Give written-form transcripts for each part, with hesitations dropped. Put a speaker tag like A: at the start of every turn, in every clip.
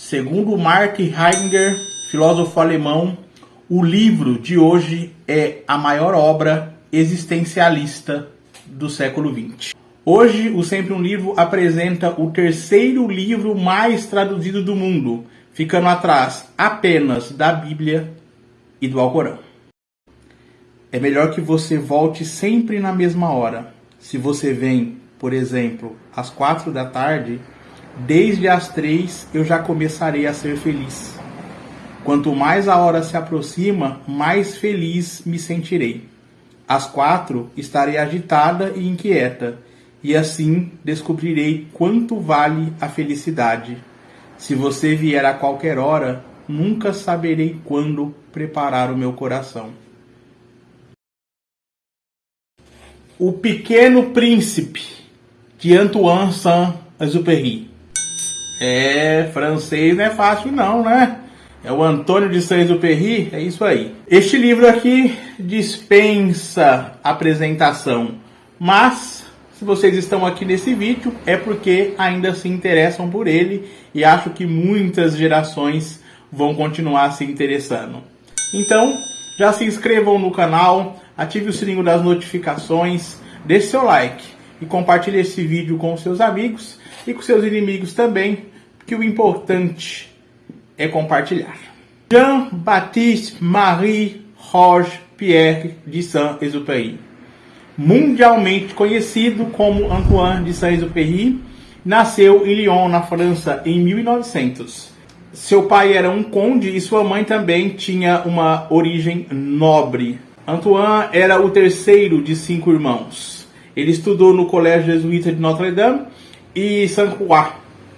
A: Segundo Mark Heidegger, filósofo alemão, o livro de hoje é a maior obra existencialista do século XX. Hoje, o Sempre um Livro apresenta o terceiro livro mais traduzido do mundo, ficando atrás apenas da Bíblia e do Alcorão. É melhor que você volte sempre na mesma hora. Se você vem, por exemplo, às 4 da tarde, desde as 3 eu já começarei a ser feliz. Quanto mais a hora se aproxima, mais feliz me sentirei. Às 4 estarei agitada e inquieta, e assim descobrirei quanto vale a felicidade. Se você vier a qualquer hora, nunca saberei quando preparar o meu coração. O Pequeno Príncipe, de Antoine Saint-Exupéry. Francês não é fácil não, né? É o Antônio de Saint-Exupéry, é isso aí. Este livro aqui dispensa apresentação, mas se vocês estão aqui nesse vídeo é porque ainda se interessam por ele e acho que muitas gerações vão continuar se interessando. Então, já se inscrevam no canal, ative o sininho das notificações, deixe seu like e compartilhe esse vídeo com seus amigos e com seus inimigos também, porque o importante é compartilhar. Jean-Baptiste Marie Roger Pierre de Saint-Exupéry, mundialmente conhecido como Antoine de Saint-Exupéry, nasceu em Lyon, na França, em 1900. Seu pai era um conde e sua mãe também tinha uma origem nobre. Antoine era o terceiro de 5 irmãos. Ele estudou no Colégio Jesuíta de Notre-Dame e Saint-Croix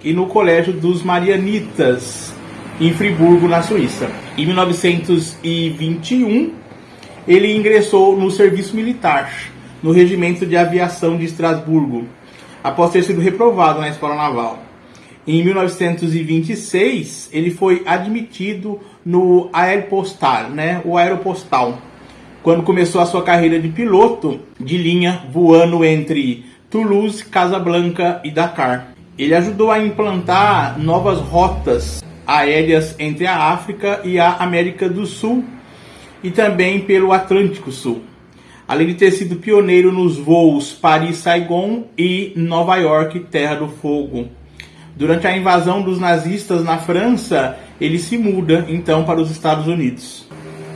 A: e no Colégio dos Marianitas, em Friburgo, na Suíça. Em 1921, ele ingressou no serviço militar, no Regimento de Aviação de Estrasburgo, após ter sido reprovado na Escola Naval. Em 1926, ele foi admitido no Aéropostal, o Aeropostal, quando começou a sua carreira de piloto de linha, voando entre Toulouse, Casablanca e Dakar. Ele ajudou a implantar novas rotas aéreas entre a África e a América do Sul e também pelo Atlântico Sul, além de ter sido pioneiro nos voos Paris-Saigon e Nova York, Terra do Fogo. Durante a invasão dos nazistas na França, ele se muda então para os Estados Unidos.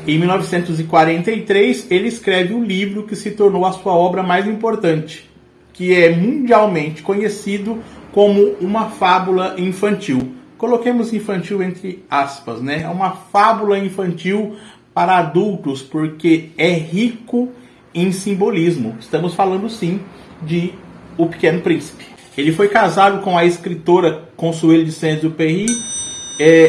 A: Em 1943, ele escreve o livro que se tornou a sua obra mais importante, que é mundialmente conhecido como uma fábula infantil. Coloquemos infantil entre aspas, É uma fábula infantil para adultos, porque é rico em simbolismo. Estamos falando, sim, de O Pequeno Príncipe. Ele foi casado com a escritora Consuelo de Saint-Exupéry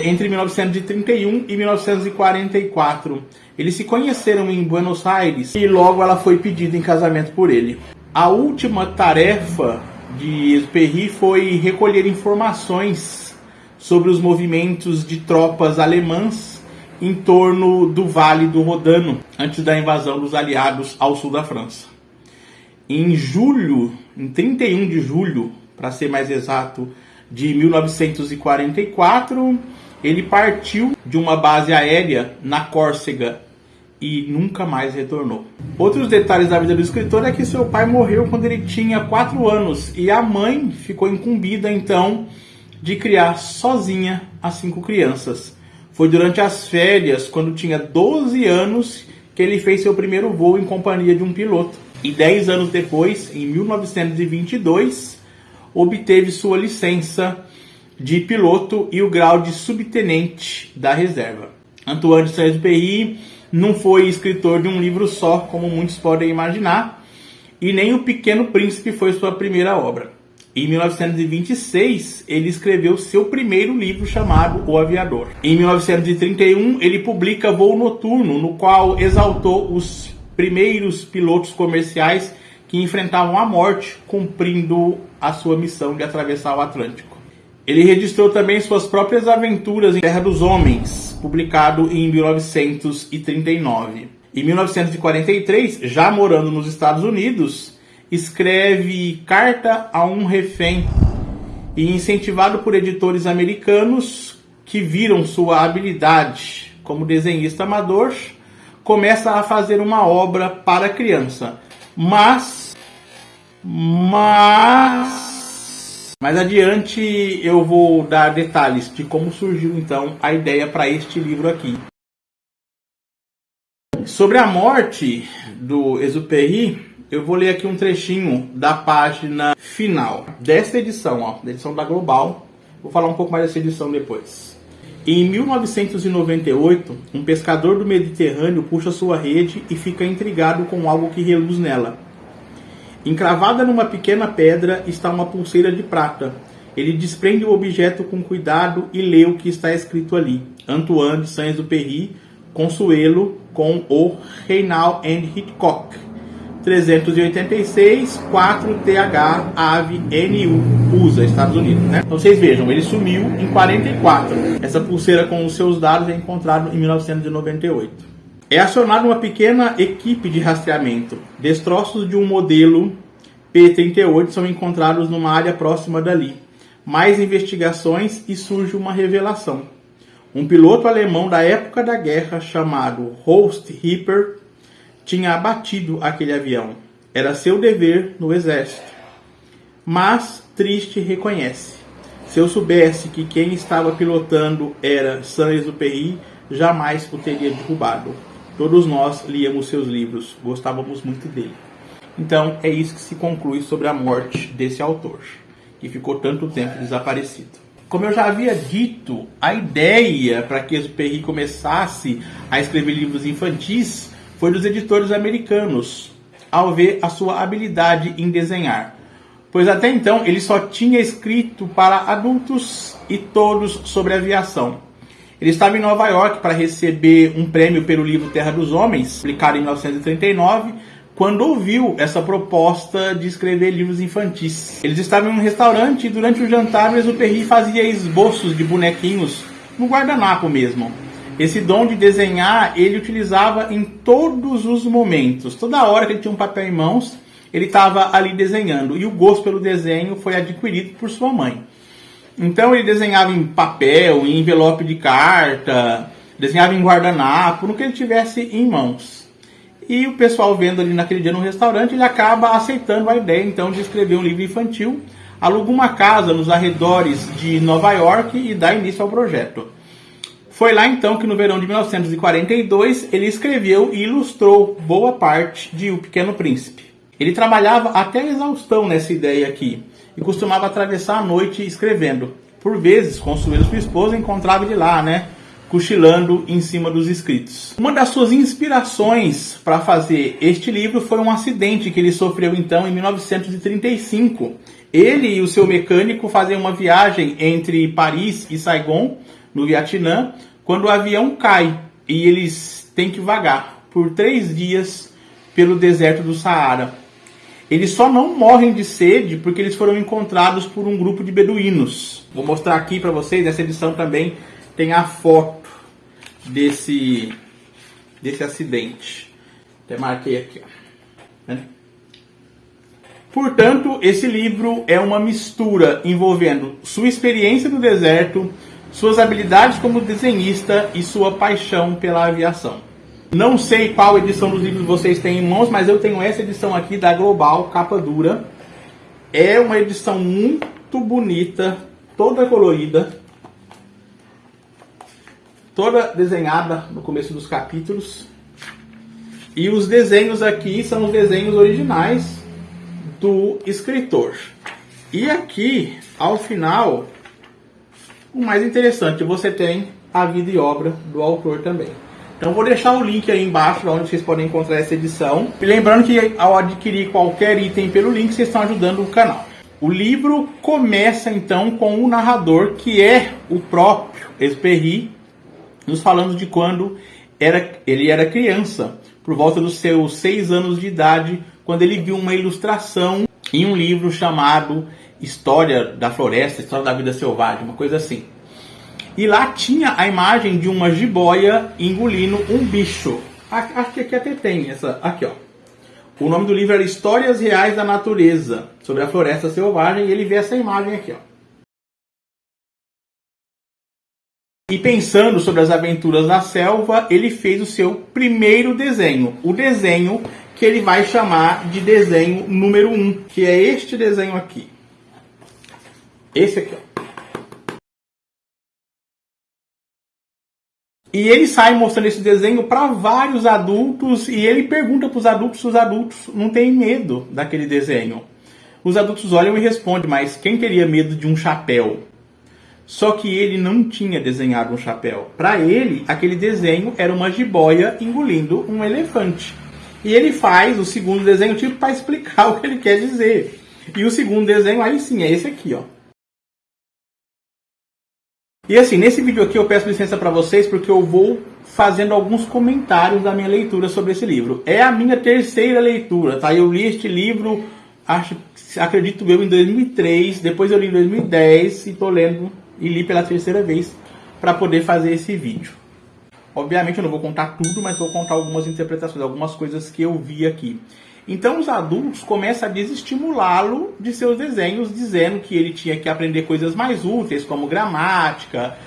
A: entre 1931 e 1944. Eles se conheceram em Buenos Aires e logo ela foi pedida em casamento por ele. A última tarefa de Exupéry foi recolher informações sobre os movimentos de tropas alemãs em torno do Vale do Rodano, antes da invasão dos aliados ao sul da França. Em 31 de julho, para ser mais exato, de 1944, ele partiu de uma base aérea na Córcega e nunca mais retornou. Outros detalhes da vida do escritor é que seu pai morreu quando ele tinha 4 anos e a mãe ficou incumbida então de criar sozinha as 5 crianças. Foi durante as férias, quando tinha 12 anos, que ele fez seu primeiro voo em companhia de um piloto. E 10 anos depois, em 1922, obteve sua licença de piloto e o grau de subtenente da reserva. Antoine de Saint-Exupéry não foi escritor de um livro só, como muitos podem imaginar, e nem O Pequeno Príncipe foi sua primeira obra. Em 1926, ele escreveu seu primeiro livro chamado O Aviador. Em 1931, ele publica Voo Noturno, no qual exaltou os primeiros pilotos comerciais que enfrentavam a morte, cumprindo a sua missão de atravessar o Atlântico. Ele registrou também suas próprias aventuras em Terra dos Homens, publicado em 1939. Em 1943, já morando nos Estados Unidos, escreve Carta a um Refém e, incentivado por editores americanos, que viram sua habilidade como desenhista amador, começa a fazer uma obra para criança. Mas mais adiante eu vou dar detalhes de como surgiu então a ideia para este livro aqui. Sobre a morte do Exupéry, eu vou ler aqui um trechinho da página final desta edição, da edição da Global. Vou falar um pouco mais dessa edição depois. Em 1998, um pescador do Mediterrâneo puxa sua rede e fica intrigado com algo que reluz nela. Encravada numa pequena pedra está uma pulseira de prata. Ele desprende o objeto com cuidado e lê o que está escrito ali. Antoine de Saint-Exupéry, Consuelo, com o Reinald and Hitchcock. 386 4TH Ave NU, USA, Estados Unidos, né? Então vocês vejam, ele sumiu em 44. Essa pulseira com os seus dados é encontrada em 1998. É acionada uma pequena equipe de rastreamento. Destroços de um modelo P-38 são encontrados numa área próxima dali. Mais investigações e surge uma revelação. Um piloto alemão da época da guerra chamado Horst Hipper tinha abatido aquele avião. Era seu dever no exército. Mas Triste reconhece. Se eu soubesse que quem estava pilotando era Saint-Exupéry, jamais o teria derrubado. Todos nós líamos seus livros, gostávamos muito dele. Então é isso que se conclui sobre a morte desse autor, que ficou tanto tempo desaparecido. Como eu já havia dito, a ideia para que Exupéry começasse a escrever livros infantis foi dos editores americanos, ao ver a sua habilidade em desenhar. Pois até então ele só tinha escrito para adultos e todos sobre aviação. Ele estava em Nova York para receber um prêmio pelo livro Terra dos Homens, publicado em 1939, quando ouviu essa proposta de escrever livros infantis. Eles estavam em um restaurante e durante o jantar o Exupéry fazia esboços de bonequinhos no guardanapo mesmo. Esse dom de desenhar ele utilizava em todos os momentos. Toda hora que ele tinha um papel em mãos, ele estava ali desenhando. E o gosto pelo desenho foi adquirido por sua mãe. Então ele desenhava em papel, em envelope de carta, desenhava em guardanapo, no que ele tivesse em mãos. E o pessoal vendo ali naquele dia no restaurante, ele acaba aceitando a ideia então de escrever um livro infantil, aluga uma casa nos arredores de Nova York e dá início ao projeto. Foi lá então que no verão de 1942 ele escreveu e ilustrou boa parte de O Pequeno Príncipe. Ele trabalhava até a exaustão nessa ideia aqui e costumava atravessar a noite escrevendo. Por vezes, Consuelo, sua esposa, encontrava ele lá, cochilando em cima dos escritos. Uma das suas inspirações para fazer este livro foi um acidente que ele sofreu então em 1935. Ele e o seu mecânico faziam uma viagem entre Paris e Saigon, no Vietnã, quando o avião cai e eles têm que vagar por 3 dias pelo deserto do Saara. Eles só não morrem de sede porque eles foram encontrados por um grupo de beduínos. Vou mostrar aqui para vocês, nessa edição também tem a foto desse acidente. Até marquei aqui. Portanto, esse livro é uma mistura envolvendo sua experiência no deserto, suas habilidades como desenhista e sua paixão pela aviação. Não sei qual edição dos livros vocês têm em mãos, mas eu tenho essa edição aqui da Global, capa dura. É uma edição muito bonita, toda colorida, toda desenhada no começo dos capítulos. E os desenhos aqui são os desenhos originais do escritor. E aqui, ao final, o mais interessante, você tem a vida e obra do autor também. Então vou deixar o link aí embaixo, onde vocês podem encontrar essa edição. E lembrando que ao adquirir qualquer item pelo link, vocês estão ajudando o canal. O livro começa então com o narrador, que é o próprio Exupéry, nos falando de quando ele era criança, por volta dos seus 6 anos de idade, quando ele viu uma ilustração em um livro chamado História da Floresta, História da Vida Selvagem, uma coisa assim. E lá tinha a imagem de uma jiboia engolindo um bicho. Acho que aqui até tem essa. Aqui, ó. O nome do livro era Histórias Reais da Natureza, sobre a floresta selvagem, e ele vê essa imagem aqui, ó. E pensando sobre as aventuras na selva, ele fez o seu primeiro desenho. O desenho que ele vai chamar de desenho número 1, que é este desenho aqui. Esse aqui, ó. E ele sai mostrando esse desenho para vários adultos e ele pergunta para os adultos se os adultos não têm medo daquele desenho. Os adultos olham e respondem, mas quem teria medo de um chapéu? Só que ele não tinha desenhado um chapéu. Para ele, aquele desenho era uma jiboia engolindo um elefante. E ele faz o segundo desenho tipo para explicar o que ele quer dizer. E o segundo desenho, aí sim, é esse aqui, ó. E assim, nesse vídeo aqui eu peço licença para vocês porque eu vou fazendo alguns comentários da minha leitura sobre esse livro. É a minha terceira leitura, tá? Eu li este livro, acredito eu, em 2003, depois eu li em 2010 e tô lendo e li pela terceira vez para poder fazer esse vídeo. Obviamente eu não vou contar tudo, mas vou contar algumas interpretações, algumas coisas que eu vi aqui. Então os adultos começam a desestimulá-lo de seus desenhos, dizendo que ele tinha que aprender coisas mais úteis, como gramática,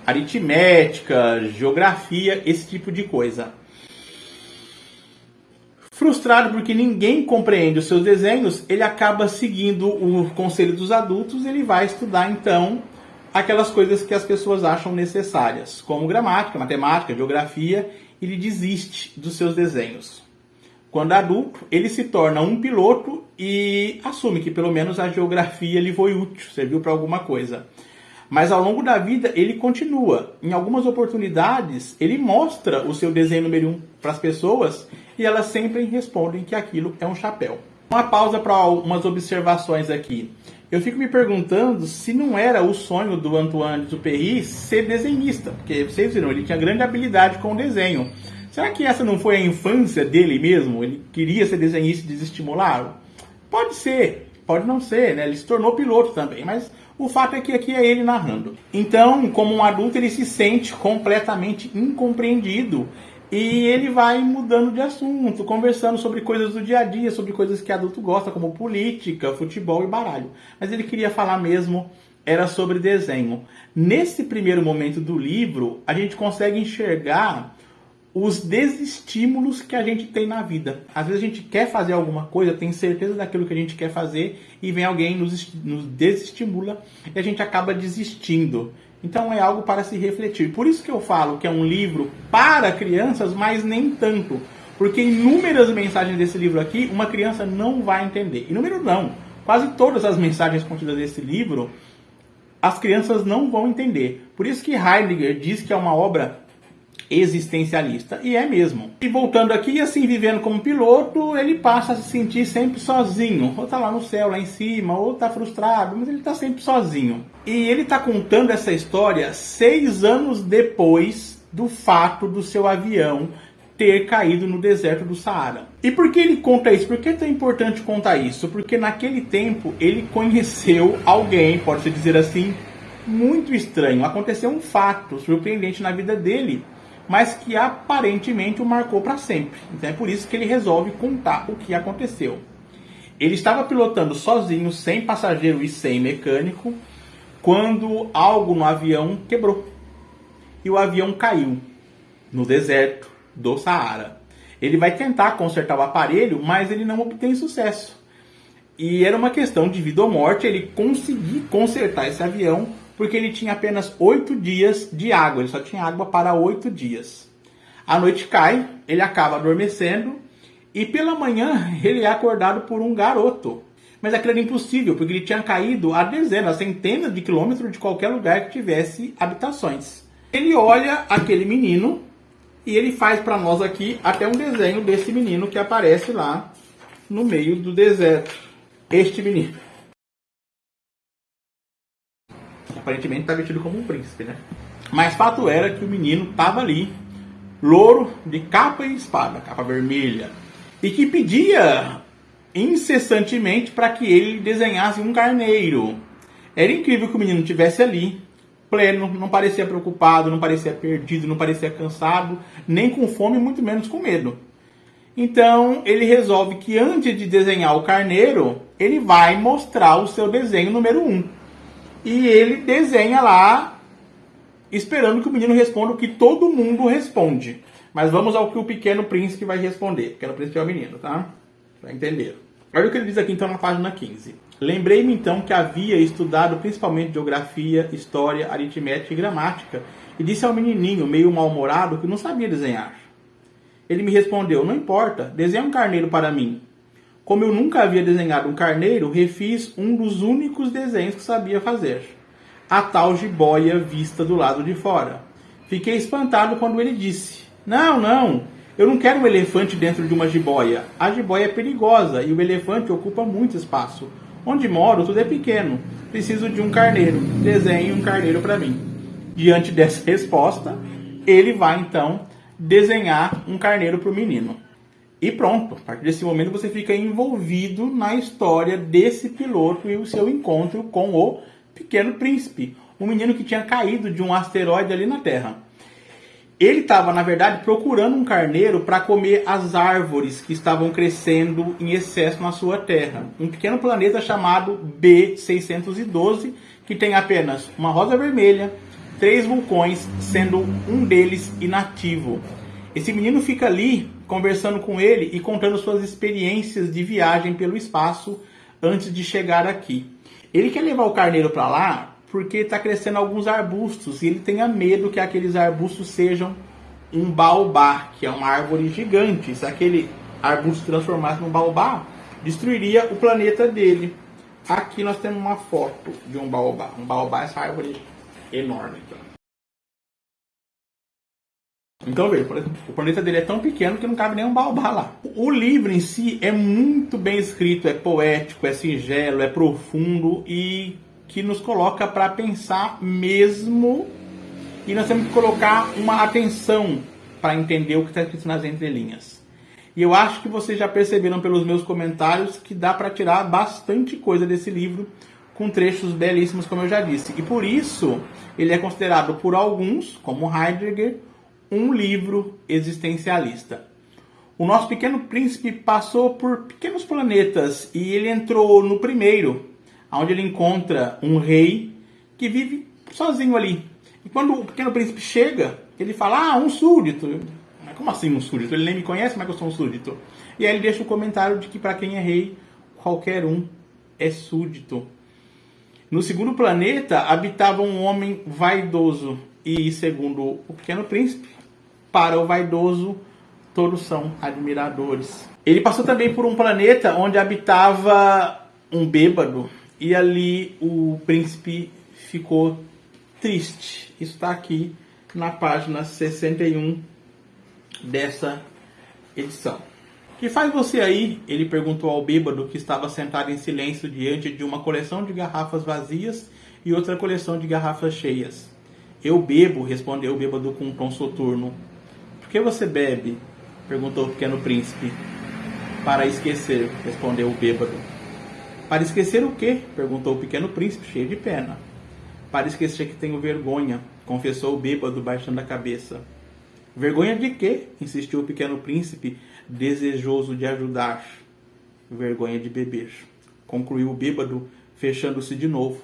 A: aritmética, geografia, esse tipo de coisa. Frustrado porque ninguém compreende os seus desenhos, ele acaba seguindo o conselho dos adultos, ele vai estudar então aquelas coisas que as pessoas acham necessárias, como gramática, matemática, geografia, e ele desiste dos seus desenhos. Quando adulto, ele se torna um piloto e assume que pelo menos a geografia lhe foi útil, serviu para alguma coisa. Mas ao longo da vida ele continua. Em algumas oportunidades ele mostra o seu desenho número 1 para as pessoas e elas sempre respondem que aquilo é um chapéu. Uma pausa para algumas observações aqui. Eu fico me perguntando se não era o sonho do Antoine Exupéry ser desenhista, porque vocês viram, ele tinha grande habilidade com o desenho. Será que essa não foi a infância dele mesmo? Ele queria ser desenhista e desestimular? Pode ser, pode não ser, né? Ele se tornou piloto também, mas o fato é que aqui é ele narrando. Então, como um adulto, ele se sente completamente incompreendido e ele vai mudando de assunto, conversando sobre coisas do dia a dia, sobre coisas que adulto gosta, como política, futebol e baralho. Mas ele queria falar mesmo, era sobre desenho. Nesse primeiro momento do livro, a gente consegue enxergar os desestímulos que a gente tem na vida. Às vezes a gente quer fazer alguma coisa, tem certeza daquilo que a gente quer fazer e vem alguém nos desestimula e a gente acaba desistindo. Então é algo para se refletir. Por isso que eu falo que é um livro para crianças, mas nem tanto. Porque inúmeras mensagens desse livro aqui, uma criança não vai entender. Inúmero não. Quase todas as mensagens contidas nesse livro, as crianças não vão entender. Por isso que Heidegger diz que é uma obra existencialista. E é mesmo. E voltando aqui, assim, vivendo como piloto, ele passa a se sentir sempre sozinho. Ou tá lá no céu, lá em cima, ou tá frustrado, mas ele tá sempre sozinho. E ele tá contando essa história 6 anos depois do fato do seu avião ter caído no deserto do Saara. E por que ele conta isso? Por que é tão importante contar isso? Porque naquele tempo ele conheceu alguém, pode-se dizer assim, muito estranho. Aconteceu um fato surpreendente na vida dele, mas que aparentemente o marcou para sempre. Então é por isso que ele resolve contar o que aconteceu. Ele estava pilotando sozinho, sem passageiro e sem mecânico, quando algo no avião quebrou. E o avião caiu no deserto do Saara. Ele vai tentar consertar o aparelho, mas ele não obtém sucesso. E era uma questão de vida ou morte ele conseguir consertar esse avião, porque ele tinha apenas 8 dias de água, ele só tinha água para 8 dias. A noite cai, ele acaba adormecendo e pela manhã ele é acordado por um garoto. Mas aquilo era impossível, porque ele tinha caído a dezenas, a centenas de quilômetros de qualquer lugar que tivesse habitações. Ele olha aquele menino e ele faz para nós aqui até um desenho desse menino que aparece lá no meio do deserto. Este menino. Aparentemente está vestido como um príncipe, né? Mas fato era que o menino estava ali, louro, de capa e espada, capa vermelha, e que pedia incessantemente para que ele desenhasse um carneiro. Era incrível que o menino estivesse ali, pleno, não parecia preocupado, não parecia perdido, não parecia cansado, nem com fome, muito menos com medo. Então ele resolve que antes de desenhar o carneiro, ele vai mostrar o seu desenho número 1. E ele desenha lá esperando que o menino responda o que todo mundo responde. Mas vamos ao que o Pequeno Príncipe vai responder. O Pequeno Príncipe é o menino, tá? Para entender. Olha o que ele diz aqui então na página 15. Lembrei-me então que havia estudado principalmente geografia, história, aritmética e gramática e disse ao menininho, meio mal-humorado, que não sabia desenhar. Ele me respondeu, não importa, desenha um carneiro para mim. Como eu nunca havia desenhado um carneiro, refiz um dos únicos desenhos que sabia fazer. A tal jiboia vista do lado de fora. Fiquei espantado quando ele disse, não, eu não quero um elefante dentro de uma jiboia. A jiboia é perigosa e o elefante ocupa muito espaço. Onde moro, tudo é pequeno. Preciso de um carneiro. Desenhe um carneiro para mim. Diante dessa resposta, ele vai então desenhar um carneiro para o menino. E pronto, a partir desse momento você fica envolvido na história desse piloto e o seu encontro com o Pequeno Príncipe. Um menino que tinha caído de um asteroide ali na Terra. Ele estava, na verdade, procurando um carneiro para comer as árvores que estavam crescendo em excesso na sua Terra. Um pequeno planeta chamado B612, que tem apenas uma rosa vermelha, 3 vulcões, sendo um deles inativo. Esse menino fica ali conversando com ele e contando suas experiências de viagem pelo espaço antes de chegar aqui. Ele quer levar o carneiro para lá porque está crescendo alguns arbustos e ele tem medo que aqueles arbustos sejam um baobá, que é uma árvore gigante. Se aquele arbusto se transformasse num baobá, destruiria o planeta dele. Aqui nós temos uma foto de um baobá. Um baobá é essa árvore enorme aqui. Então veja, o planeta dele é tão pequeno que não cabe nem um baobá lá. O livro em si é muito bem escrito, é poético, é singelo, é profundo e que nos coloca para pensar mesmo, e nós temos que colocar uma atenção para entender o que está escrito nas entrelinhas. E eu acho que vocês já perceberam pelos meus comentários que dá para tirar bastante coisa desse livro, com trechos belíssimos, como eu já disse. E por isso, ele é considerado por alguns, como Heidegger, um livro existencialista. O nosso Pequeno Príncipe passou por pequenos planetas e ele entrou no primeiro, onde ele encontra um rei que vive sozinho ali. E quando o Pequeno Príncipe chega, ele fala, um súdito. Mas como assim um súdito? Ele nem me conhece, mas eu sou um súdito. E aí ele deixa o comentário de que para quem é rei, qualquer um é súdito. No segundo planeta, habitava um homem vaidoso. E segundo o Pequeno Príncipe, para o vaidoso, todos são admiradores. Ele passou também por um planeta onde habitava um bêbado. E ali o príncipe ficou triste. Isso está aqui na página 61 dessa edição. O que faz você aí? Ele perguntou ao bêbado que estava sentado em silêncio diante de uma coleção de garrafas vazias e outra coleção de garrafas cheias. Eu bebo, respondeu o bêbado com um tom soturno. Por que você bebe? Perguntou o Pequeno Príncipe. Para esquecer, respondeu o bêbado. Para esquecer o quê? Perguntou o Pequeno Príncipe, cheio de pena. Para esquecer que tenho vergonha, confessou o bêbado, baixando a cabeça. Vergonha de quê? Insistiu o Pequeno Príncipe, desejoso de ajudar. Vergonha de beber, concluiu o bêbado, fechando-se de novo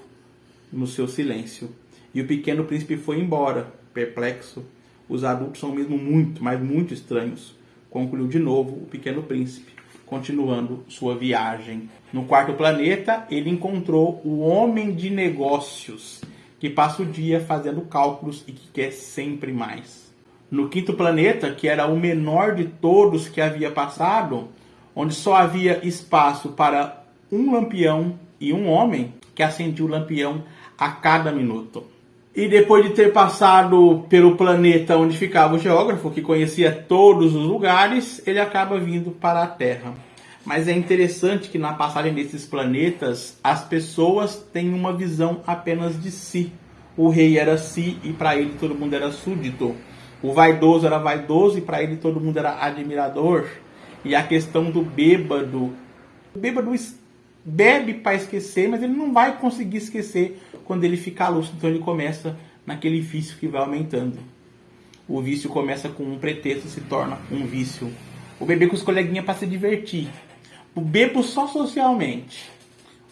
A: no seu silêncio. E o Pequeno Príncipe foi embora, perplexo. Os adultos são mesmo muito, mas muito estranhos, concluiu de novo o Pequeno Príncipe, continuando sua viagem. No quarto planeta, ele encontrou o homem de negócios, que passa o dia fazendo cálculos e que quer sempre mais. No quinto planeta, que era o menor de todos que havia passado, onde só havia espaço para um lampião e um homem, que acendia o lampião a cada minuto. E depois de ter passado pelo planeta onde ficava o geógrafo, que conhecia todos os lugares, ele acaba vindo para a Terra. Mas é interessante que na passagem desses planetas, as pessoas têm uma visão apenas de si. O rei era si e para ele todo mundo era súdito. O vaidoso era vaidoso e para ele todo mundo era admirador. E a questão do bêbado. O bêbado bebe para esquecer, mas ele não vai conseguir esquecer quando ele ficar lúcido. Então ele começa naquele vício que vai aumentando. O vício começa com um pretexto e se torna um vício. O beber com os coleguinhas para se divertir. O bebo só socialmente.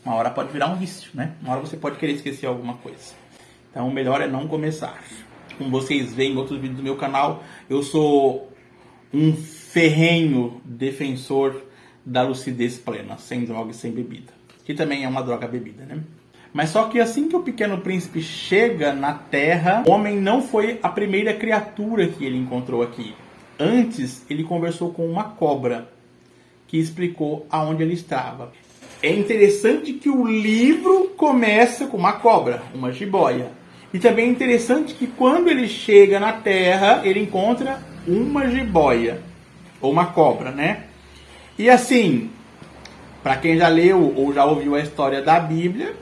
A: Uma hora pode virar um vício, né? Uma hora você pode querer esquecer alguma coisa. Então o melhor é não começar. Como vocês veem em outros vídeos do meu canal, eu sou um ferrenho defensor da lucidez plena, sem droga e sem bebida. Que também é uma droga bebida, né? Mas só que assim que o Pequeno Príncipe chega na Terra, o homem não foi a primeira criatura que ele encontrou aqui. Antes, ele conversou com uma cobra, que explicou aonde ele estava. É interessante que o livro começa com uma cobra, uma jiboia. E também é interessante que quando ele chega na Terra, ele encontra uma jiboia, ou uma cobra, né? E assim, para quem já leu ou já ouviu a história da Bíblia,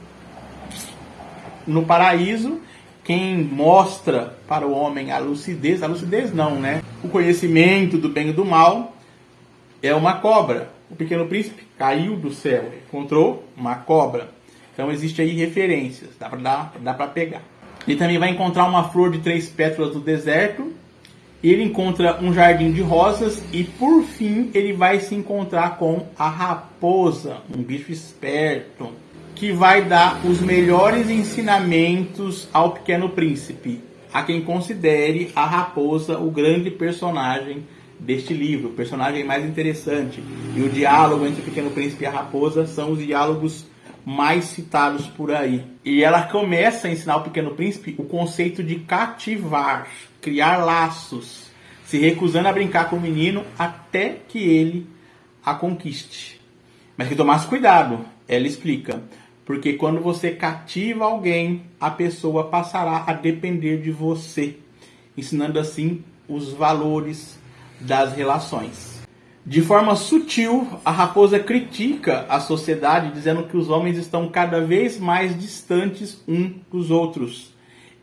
A: no paraíso, quem mostra para o homem a lucidez não, né? O conhecimento do bem e do mal é uma cobra. O Pequeno Príncipe caiu do céu, encontrou uma cobra. Então existe aí referências, dá para pegar. Ele também vai encontrar uma flor de 3 pétalas do deserto. Ele encontra um jardim de rosas e por fim ele vai se encontrar com a raposa, um bicho esperto, que vai dar os melhores ensinamentos ao Pequeno Príncipe, a quem considere a raposa o grande personagem deste livro, o personagem mais interessante. E o diálogo entre o Pequeno Príncipe e a raposa são os diálogos mais citados por aí. E ela começa a ensinar ao Pequeno Príncipe o conceito de cativar, criar laços, se recusando a brincar com o menino até que ele a conquiste. Mas que tomasse cuidado, ela explica. Porque quando você cativa alguém, a pessoa passará a depender de você, ensinando assim os valores das relações. De forma sutil, a raposa critica a sociedade, dizendo que os homens estão cada vez mais distantes uns dos outros.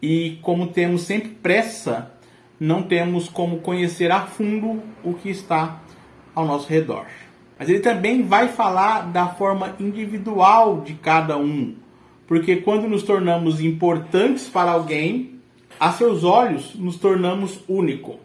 A: E como temos sempre pressa, não temos como conhecer a fundo o que está ao nosso redor. Mas ele também vai falar da forma individual de cada um. Porque quando nos tornamos importantes para alguém, a seus olhos nos tornamos único.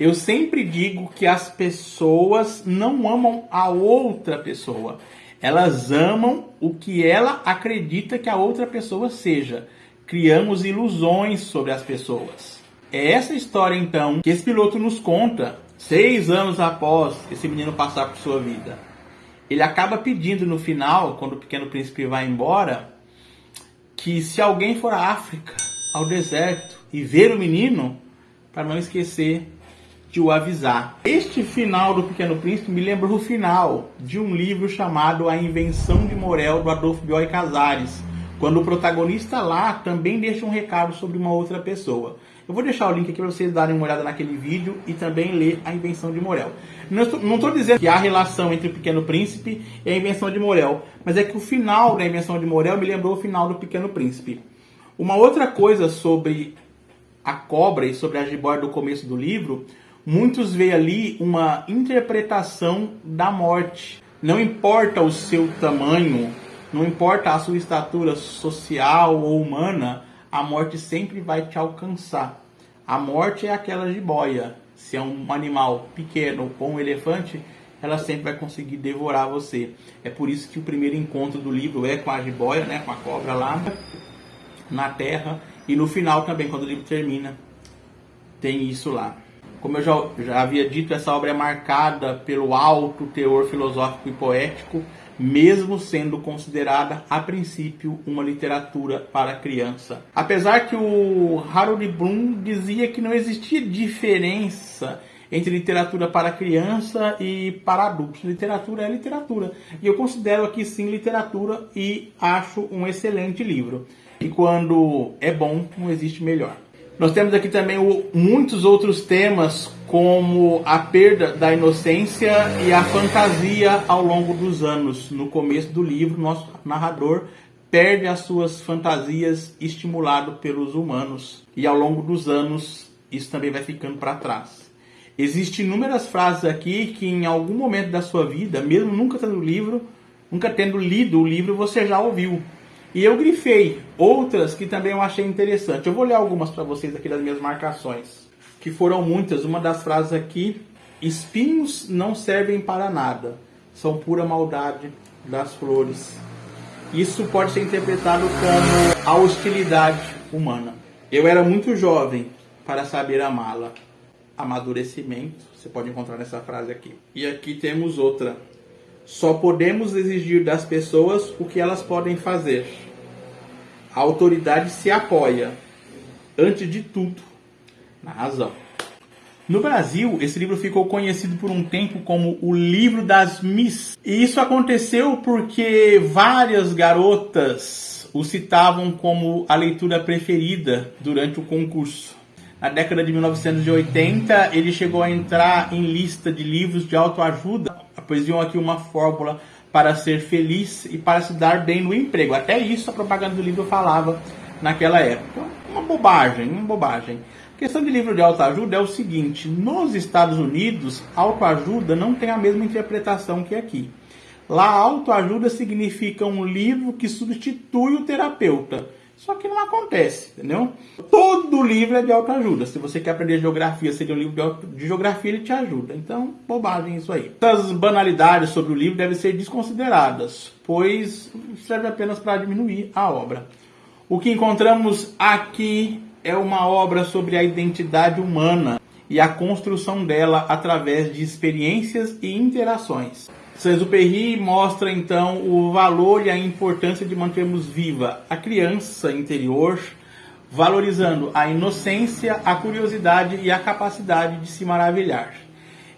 A: Eu sempre digo que as pessoas não amam a outra pessoa. Elas amam o que ela acredita que a outra pessoa seja. Criamos ilusões sobre as pessoas. É essa história, então, que esse piloto nos conta 6 anos após esse menino passar por sua vida. Ele acaba pedindo no final, quando o Pequeno Príncipe vai embora, que se alguém for à África, ao deserto, e ver o menino, para não esquecer de o avisar. Este final do Pequeno Príncipe me lembra o final de um livro chamado A Invenção de Morel, do Adolfo Bioy Casares, quando o protagonista lá também deixa um recado sobre uma outra pessoa. Eu vou deixar o link aqui para vocês darem uma olhada naquele vídeo e também ler A Invenção de Morel. Não estou dizendo que há relação entre o Pequeno Príncipe e a Invenção de Morel, mas é que o final da Invenção de Morel me lembrou o final do Pequeno Príncipe. Uma outra coisa sobre a cobra e sobre a jiboia do começo do livro, muitos veem ali uma interpretação da morte. Não importa o seu tamanho, não importa a sua estatura social ou humana, a morte sempre vai te alcançar. A morte é aquela jiboia. Se é um animal pequeno ou um elefante, ela sempre vai conseguir devorar você. É por isso que o primeiro encontro do livro é com a jiboia, né, com a cobra lá na terra. E no final também, quando o livro termina, tem isso lá. Como eu já havia dito, essa obra é marcada pelo alto teor filosófico e poético, mesmo sendo considerada, a princípio, uma literatura para criança. Apesar que o Harold Bloom dizia que não existia diferença entre literatura para criança e para adultos. Literatura é literatura. E eu considero aqui sim literatura e acho um excelente livro. E quando é bom, não existe melhor. Nós temos aqui também muitos outros temas, como a perda da inocência e a fantasia ao longo dos anos. No começo do livro, nosso narrador perde as suas fantasias estimulado pelos humanos. E ao longo dos anos, isso também vai ficando para trás. Existem inúmeras frases aqui que em algum momento da sua vida, mesmo nunca tendo lido o livro, você já ouviu. E eu grifei outras que também eu achei interessante. Eu vou ler algumas para vocês aqui das minhas marcações, que foram muitas. Uma das frases aqui: espinhos não servem para nada, são pura maldade das flores. Isso pode ser interpretado como a hostilidade humana. Eu era muito jovem, para saber amá-la. Amadurecimento, você pode encontrar nessa frase aqui. E aqui temos outra. Só podemos exigir das pessoas o que elas podem fazer. A autoridade se apoia, antes de tudo, na razão. No Brasil, esse livro ficou conhecido por um tempo como o livro das Miss. E isso aconteceu porque várias garotas o citavam como a leitura preferida durante o concurso. Na década de 1980, ele chegou a entrar em lista de livros de autoajuda. Apresentam aqui uma fórmula para ser feliz e para se dar bem no emprego. Até isso a propaganda do livro falava naquela época. Uma bobagem. A questão de livro de autoajuda é o seguinte: nos Estados Unidos, autoajuda não tem a mesma interpretação que aqui. Lá, autoajuda significa um livro que substitui o terapeuta. Só que não acontece, entendeu? Todo livro é de autoajuda. Se você quer aprender geografia, seria um livro de geografia, ele te ajuda. Então, bobagem isso aí. Essas banalidades sobre o livro devem ser desconsideradas, pois serve apenas para diminuir a obra. O que encontramos aqui é uma obra sobre a identidade humana e a construção dela através de experiências e interações. Saint-Exupéry mostra então o valor e a importância de mantermos viva a criança interior, valorizando a inocência, a curiosidade e a capacidade de se maravilhar.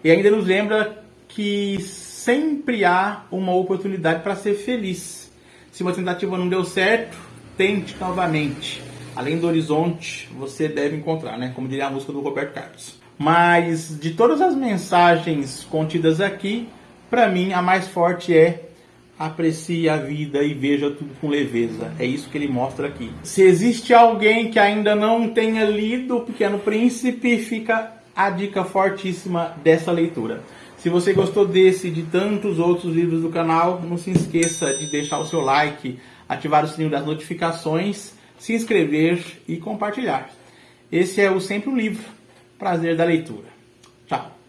A: E ainda nos lembra que sempre há uma oportunidade para ser feliz. Se uma tentativa não deu certo, tente novamente. Além do horizonte, você deve encontrar, né? Como diria a música do Roberto Carlos. Mas de todas as mensagens contidas aqui, para mim, a mais forte é: aprecie a vida e veja tudo com leveza. É isso que ele mostra aqui. Se existe alguém que ainda não tenha lido O Pequeno Príncipe, fica a dica fortíssima dessa leitura. Se você gostou desse e de tantos outros livros do canal, não se esqueça de deixar o seu like, ativar o sininho das notificações, se inscrever e compartilhar. Esse é o Sempre um Livro. Prazer da leitura. Tchau.